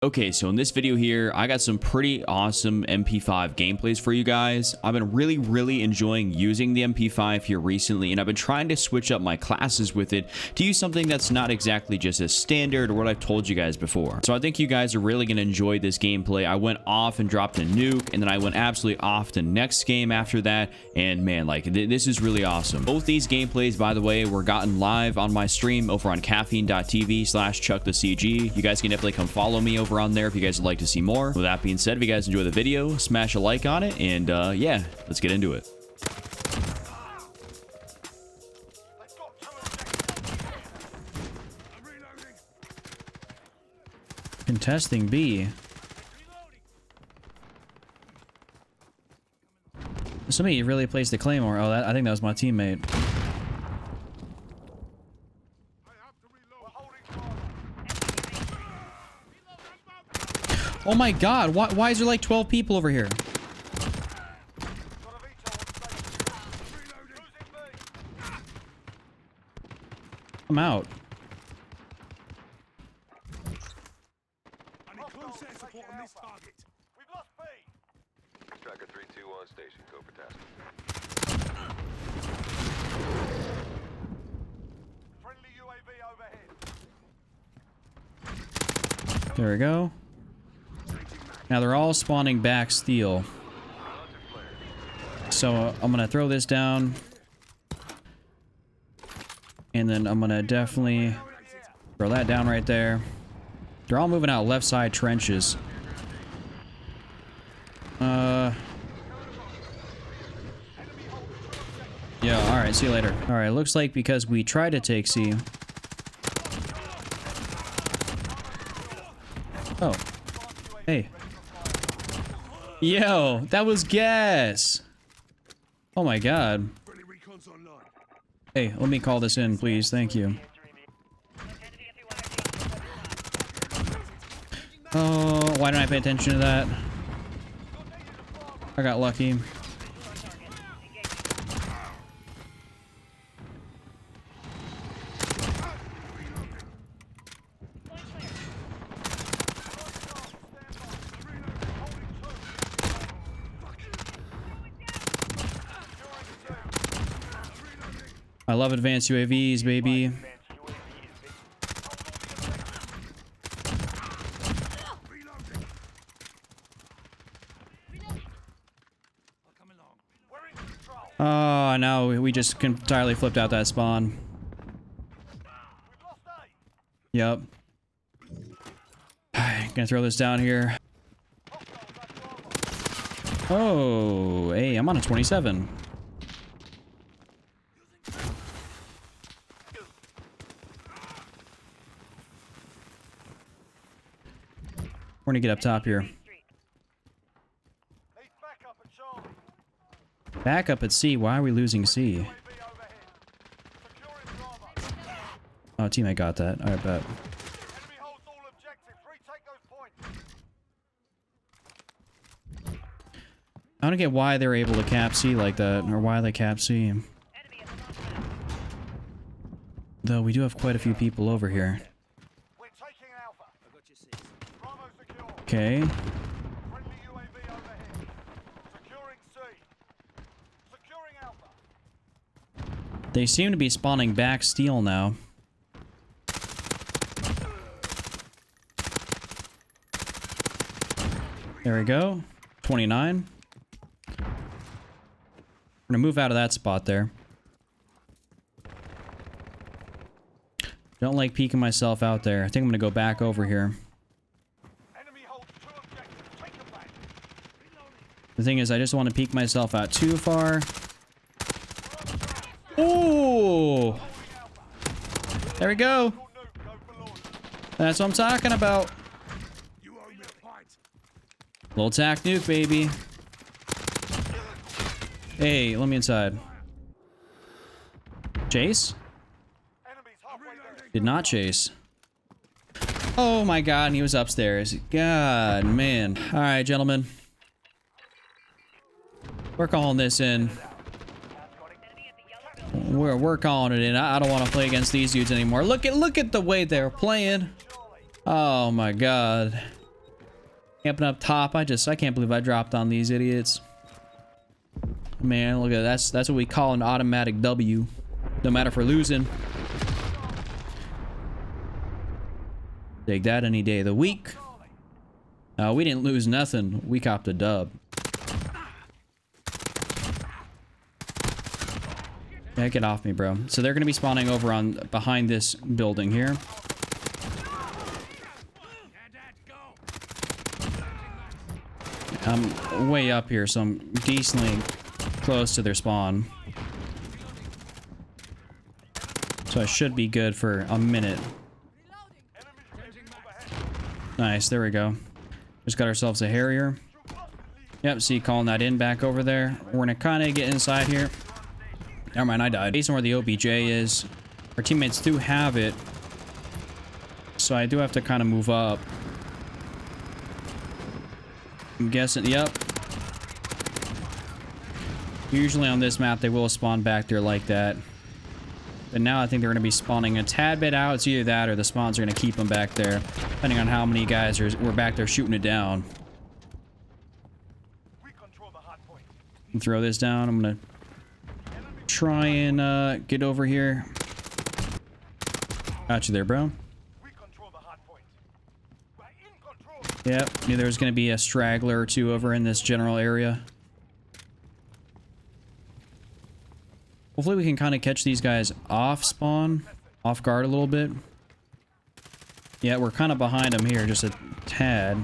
Okay, so in this video here, I got some pretty awesome MP5 gameplays for you guys. I've been really enjoying using the MP5 here recently, and I've been trying to switch up my classes with it to use something that's not exactly just as standard or what I've told you guys before. So I think you guys are really going to enjoy this gameplay. I went off and dropped a nuke, and then I went absolutely off the next game after that, and man, like, this is really awesome. Both these gameplays, by the way, were gotten live on my stream over on caffeine.tv/chuckthecg. You guys can definitely come follow me over on there if you guys would like to see more. With that being said, if you guys enjoy the video, smash a like on it, and yeah, let's get into it. Contesting B. Somebody really placed the claymore. Oh, I think that was my teammate. Oh my god, why is there like 12 people over here? I'm out. Tracker 321 station, go for task. Friendly UAV overhead. There we go. Now they're all spawning back steel. So I'm gonna throw this down. And then I'm gonna definitely throw that down right there. They're all moving out left side trenches. Yeah, alright, see you later. Alright, looks like because we tried to take C. Oh. Hey. Yo, that was gas. Oh my god. Hey, let me call this in, please. Thank you. Oh, why didn't I pay attention to that? I got lucky. I love advanced UAVs, baby. Oh, no, we just entirely flipped out that spawn. Yep. Gonna throw this down here. Oh, hey, I'm on a 27. We're gonna get up top here. Back up at C. Why are we losing C? Oh, teammate got that. I bet. I don't get why they're able to cap C like that, or why they cap C. Though we do have quite a few people over here. Okay. They seem to be spawning back steel now. There we go. 29. We're gonna move out of that spot there. Don't like peeking myself out there. I think I'm gonna go back over here. The thing is, I just want to peek myself out too far. Oh! There we go. That's what I'm talking about. Little tack nuke, baby. Hey, let me inside. Chase? Did not chase. Oh my god, and he was upstairs. God, man. Alright, gentlemen. We're calling this in. We're calling it in. I don't want to play against these dudes anymore. Look at the way they're playing. Oh my god. Camping up top. I can't believe I dropped on these idiots. Man, look at that. That's what we call an automatic W. No matter if we're losing. Take that any day of the week. We didn't lose nothing. We copped a dub. Yeah, get off me, bro. So they're going to be spawning over on behind this building here. I'm way up here, so I'm decently close to their spawn. So I should be good for a minute. Nice, there we go. Just got ourselves a Harrier. Yep, see, calling that in back over there. We're gonna kind of get inside here. Never mind, I died. Based on where the OBJ is, our teammates do have it. So I do have to kind of move up. I'm guessing, yep. Usually on this map, they will spawn back there like that. But now I think they're going to be spawning a tad bit out. It's either that or the spawns are going to keep them back there. Depending on how many guys were back there shooting it down. Throw this down. I'm going to try and get over here. Got you there, bro. Yep, knew there was going to be a straggler or two over in this general area. Hopefully we can kind of catch these guys off spawn, off guard a little bit. Yeah, we're kind of behind them here, just a tad.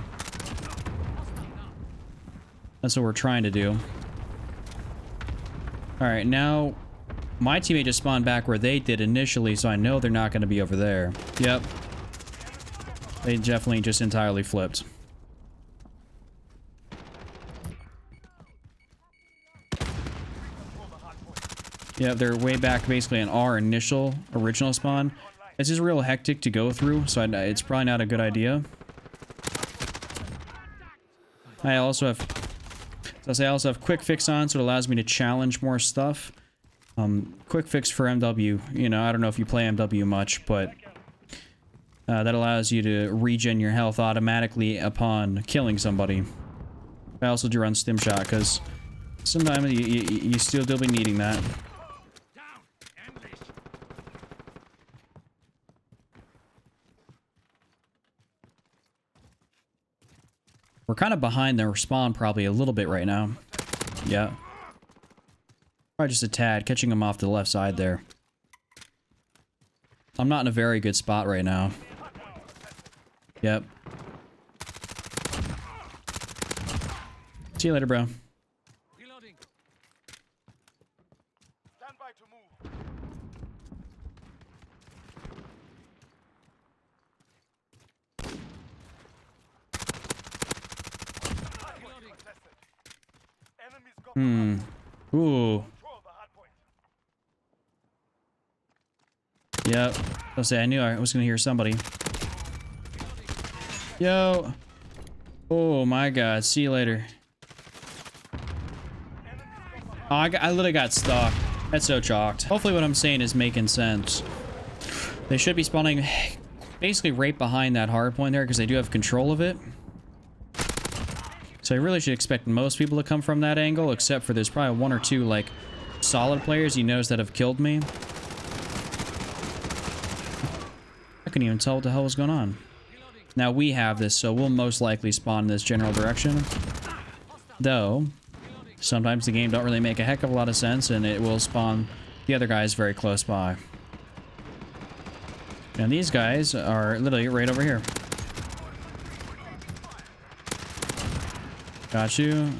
That's what we're trying to do. Alright, now my teammate just spawned back where they did initially, so I know they're not going to be over there. Yep. They definitely just entirely flipped. Yeah, they're way back basically in our original spawn. This is real hectic to go through, so it's probably not a good idea. I also have quick fix on, so it allows me to challenge more stuff. Quick fix for MW, you know, I don't know if you play MW much, but that allows you to regen your health automatically upon killing somebody. I also do run stim shot because sometimes you still will be needing that. We're kind of behind their spawn probably a little bit right now. Yeah. Probably just a tad, catching them off to the left side there. I'm not in a very good spot right now. Yep. See you later, bro. Ooh. Yep. I'll say I knew I was gonna hear somebody. Yo. Oh my god. See you later. Oh, I literally got stuck. That's so chalked. Hopefully what I'm saying is making sense. They should be spawning basically right behind that hard point there because they do have control of it. So I really should expect most people to come from that angle, except for there's probably one or two, like, solid players he knows that have killed me. I couldn't even tell what the hell was going on. Now we have this, so we'll most likely spawn in this general direction. Though, sometimes the game don't really make a heck of a lot of sense, and it will spawn the other guys very close by. And these guys are literally right over here. Got you.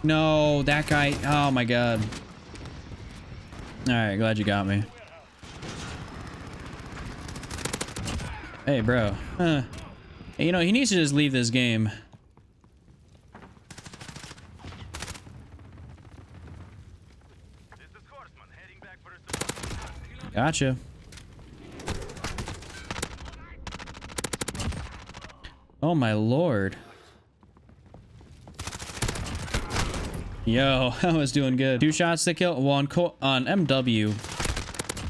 No, that guy. Oh my god. Alright, glad you got me. Hey, bro. You know, he needs to just leave this game. Gotcha. Oh my lord. Yo, I was doing good. 2 shots to kill. Well, on MW,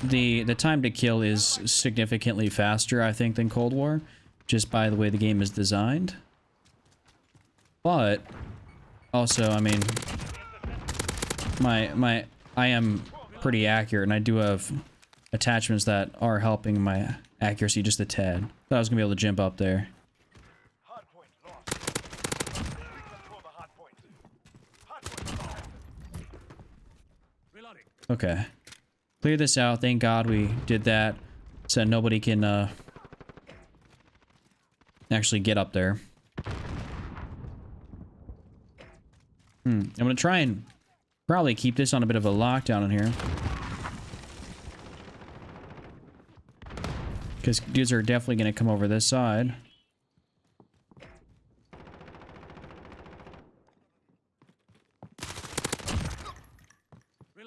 the time to kill is significantly faster, I think, than Cold War. just by the way the game is designed. But also, I mean, I am pretty accurate, and I do have attachments that are helping my accuracy just a tad. Thought I was gonna be able to jump up there. Okay. Clear this out. Thank God we did that, so nobody can actually get up there. I'm gonna try and probably keep this on a bit of a lockdown in here, because dudes are definitely gonna come over this side.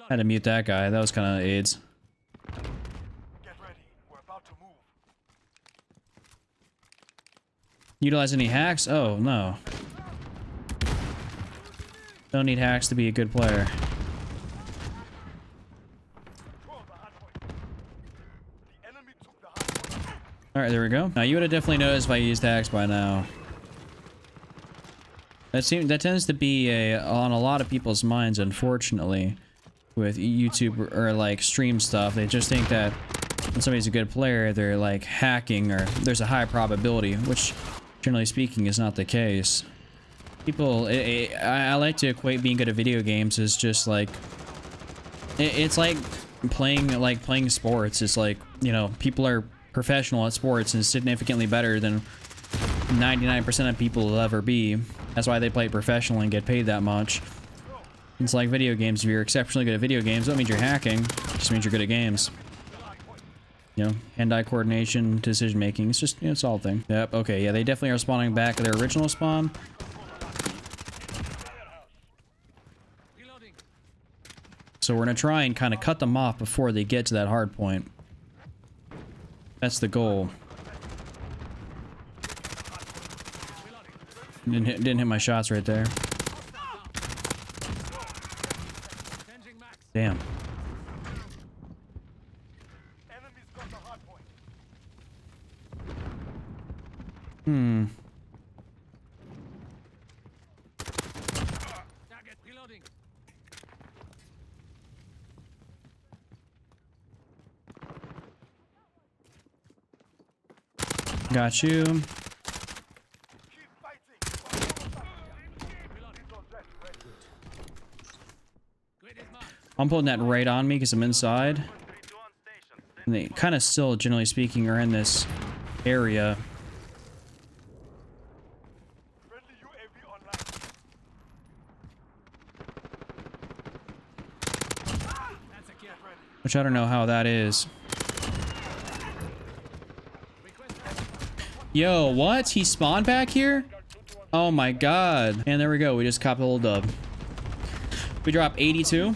Had to mute that guy. That was kind of AIDS. Get ready. We're about to move. Utilize any hacks? Oh, no. Don't need hacks to be a good player. Alright, there we go. Now, you would have definitely noticed if I used hacks by now. That tends to be on a lot of people's minds, unfortunately, with YouTube or like stream stuff. They just think that when somebody's a good player, they're like hacking, or there's a high probability, which generally speaking is not the case. People, I like to equate being good at video games as just like, it's like playing sports. It's like, you know, people are professional at sports and significantly better than 99% of people will ever be. That's why they play professionally and get paid that much. It's like video games. If you're exceptionally good at video games, that means you're hacking. It just means you're good at games. You know, hand-eye coordination, decision-making. It's just, you know, it's all a thing. Yep, okay, yeah, they definitely are spawning back at their original spawn. So we're gonna try and kind of cut them off before they get to that hard point. That's the goal. Didn't hit my shots right there. Damn. Got you. I'm putting that right on me because I'm inside. And they kind of still, generally speaking, are in this area. Which I don't know how that is. Yo, what? He spawned back here? Oh my god. And there we go. We just copped a little dub. We dropped 82.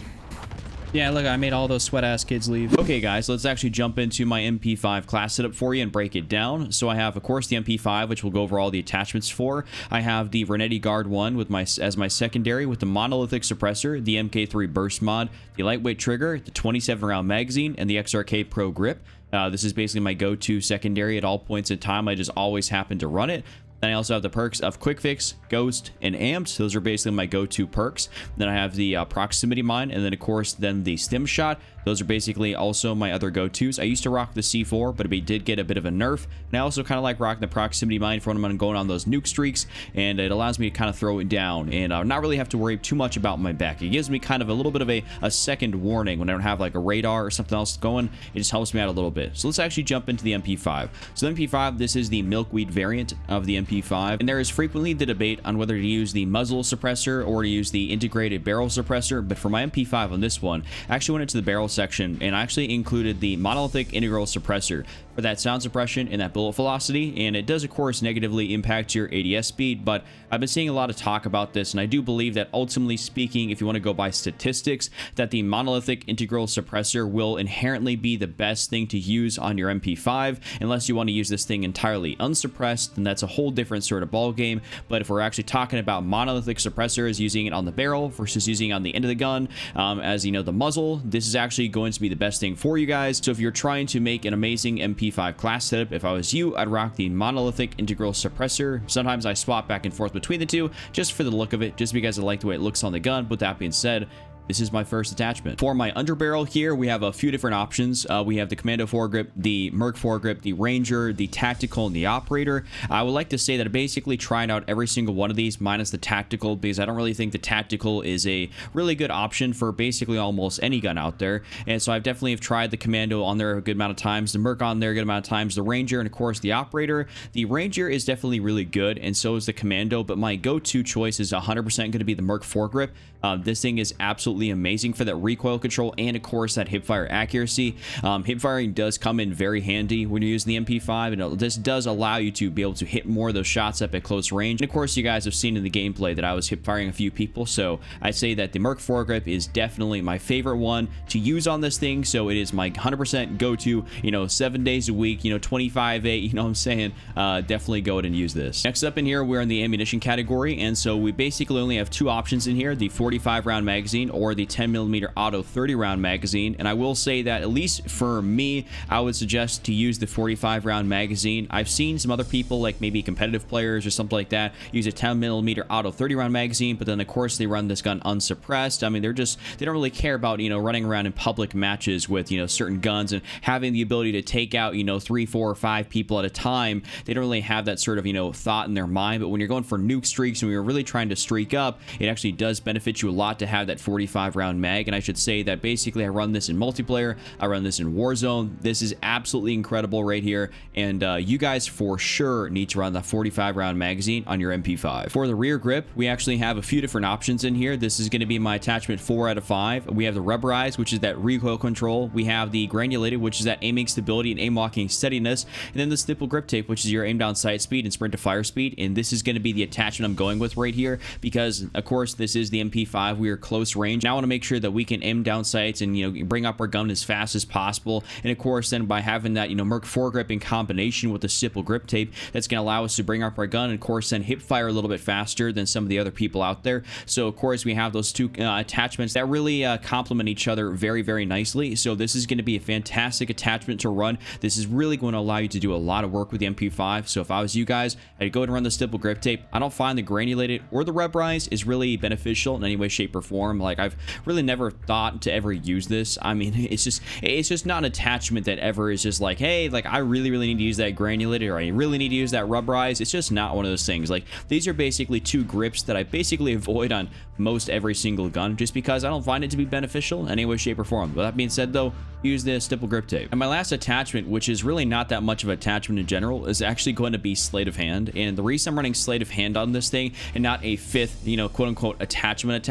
Yeah, look, I made all those sweat-ass kids leave. Okay, guys, let's actually jump into my MP5 class setup for you and break it down. So I have, of course, the MP5, which we'll go over all the attachments for. I have the Renetti Guard 1 as my secondary with the monolithic suppressor, the MK3 burst mod, the lightweight trigger, the 27-round magazine, and the XRK Pro grip. This is basically my go-to secondary at all points in time. I just always happen to run it. Then I also have the perks of Quick Fix, Ghost, and Amped. Those are basically my go-to perks. Then I have the Proximity Mine, and then of course, then the Stim Shot. Those are basically also my other go-tos. I used to rock the C4, but it did get a bit of a nerf. And I also kind of like rocking the Proximity Mine for when I'm going on those nuke streaks, and it allows me to kind of throw it down and not really have to worry too much about my back. It gives me kind of a little bit of a second warning when I don't have like a radar or something else going. It just helps me out a little bit. So let's actually jump into the MP5. So the MP5, this is the Milkweed variant of the MP5, and there is frequently the debate on whether to use the muzzle suppressor or to use the integrated barrel suppressor. But for my MP5 on this one, I actually went into the barrel section and I actually included the monolithic integral suppressor for that sound suppression and that bullet velocity, and it does of course negatively impact your ADS speed. But I've been seeing a lot of talk about this, and I do believe that ultimately speaking, if you want to go by statistics, that the monolithic integral suppressor will inherently be the best thing to use on your MP5. Unless you want to use this thing entirely unsuppressed, then that's a whole different sort of ball game. But if we're actually talking about monolithic suppressors, using it on the barrel versus using it on the end of the gun, as you know, the muzzle, this is actually going to be the best thing for you guys. So if you're trying to make an amazing MP5 class setup, if I was you, I'd rock the monolithic integral suppressor. Sometimes I swap back and forth between the two just for the look of it, just because I like the way it looks on the gun. With that being said, this is my first attachment. For my underbarrel here, we have a few different options. We have the Commando foregrip, the Merc foregrip, the Ranger, the Tactical, and the Operator. I would like to say that I basically tried out every single one of these minus the Tactical, because I don't really think the Tactical is a really good option for basically almost any gun out there. And so I've definitely have tried the Commando on there a good amount of times, the Merc on there a good amount of times, the Ranger, and of course the Operator. The Ranger is definitely really good, and so is the Commando, but my go-to choice is 100% going to be the Merc foregrip. This thing is absolutely amazing for that recoil control and of course that hipfire accuracy. Hipfiring does come in very handy when you're using the MP5, and this does allow you to be able to hit more of those shots up at close range. And of course, you guys have seen in the gameplay that I was hipfiring a few people, so I'd say that the Merc foregrip is definitely my favorite one to use on this thing. So it is my 100% go-to, you know, 7 days a week, you know, 25/8, you know what I'm saying? Definitely go ahead and use this. Next up in here, we're in the ammunition category, and so we basically only have two options in here, the 45 round magazine or the 10mm auto 30 round magazine. And I will say that at least for me, I would suggest to use the 45 round magazine. I've seen some other people, like maybe competitive players or something like that, use a 10mm auto 30 round magazine, but then of course they run this gun unsuppressed. I mean, they don't really care about, you know, running around in public matches with, you know, certain guns and having the ability to take out, you know, 3, 4, or 5 people at a time. They don't really have that sort of, you know, thought in their mind. But when you're going for nuke streaks and we were really trying to streak up, it actually does benefit you a lot to have that 45 round mag. And I should say that basically I run this in multiplayer, I run this in Warzone. This is absolutely incredible right here, and you guys for sure need to run the 45 round magazine on your MP5. For the rear grip, we actually have a few different options in here. This is going to be my attachment 4 out of 5. We have the rubberized, which is that recoil control. We have the granulated, which is that aiming stability and aim locking steadiness, and then the stipple grip tape, which is your aim down sight speed and sprint to fire speed. And this is going to be the attachment I'm going with right here, because of course this is the MP5. We are close range. Now I want to make sure that we can aim down sights and, you know, bring up our gun as fast as possible. And of course, then by having that, you know, Merc foregrip in combination with the stipple grip tape, that's going to allow us to bring up our gun and of course then hip fire a little bit faster than some of the other people out there. So of course we have those two attachments that really complement each other very, very nicely. So this is going to be a fantastic attachment to run. This is really going to allow you to do a lot of work with the MP5. So if I was you guys, I'd go ahead and run the stipple grip tape. I don't find the granulated or the rubberized is really beneficial in any way, shape, or form. Like, I've really never thought to ever use this. I mean, it's just not an attachment that ever is just like, hey, like I really need to use that granulated, or I really need to use that rubberized. It's just not one of those things. Like, these are basically two grips that I basically avoid on most every single gun, just because I don't find it to be beneficial in any way, shape, or form. But that being said, though, use the stipple grip tape. And my last attachment, which is really not that much of an attachment in general, is actually going to be sleight of hand. And the reason I'm running sleight of hand on this thing and not a fifth, you know, quote unquote attachment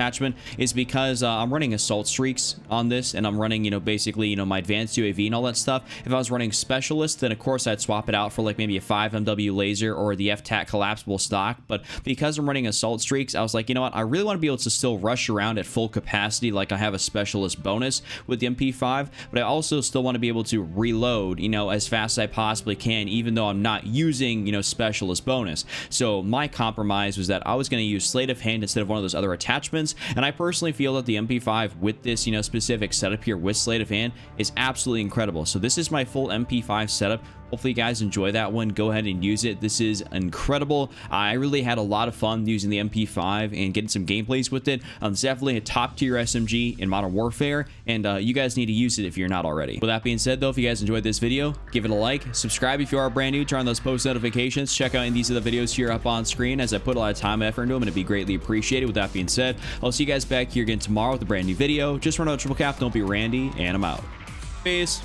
is because I'm running assault streaks on this, and I'm running, you know, basically, you know, my advanced UAV and all that stuff. If I was running specialist, then of course I'd swap it out for like maybe a 5MW laser or the FTAC collapsible stock. But because I'm running assault streaks, I was like, you know what, I really want to be able to still rush around at full capacity, like I have a specialist bonus with the MP5, but I also still want to be able to reload, you know, as fast as I possibly can, even though I'm not using, you know, specialist bonus. So my compromise was that I was going to use sleight of hand instead of one of those other attachments. And I personally feel that the MP5 with this, you know, specific setup here with sleight of hand is absolutely incredible. So this is my full MP5 setup. Hopefully you guys enjoy that one. Go ahead and use it. This is incredible. I really had a lot of fun using the MP5 and getting some gameplays with it. It's definitely a top tier SMG in Modern Warfare, and you guys need to use it if you're not already. With that being said, though, if you guys enjoyed this video, give it a like, subscribe if you are brand new, turn on those post notifications, check out these are the videos here up on screen, as I put a lot of time and effort into them, and it'd be greatly appreciated. With that being said, I'll see you guys back here again tomorrow with a brand new video. Just run out triple cap, don't be Randy, and I'm out. Peace.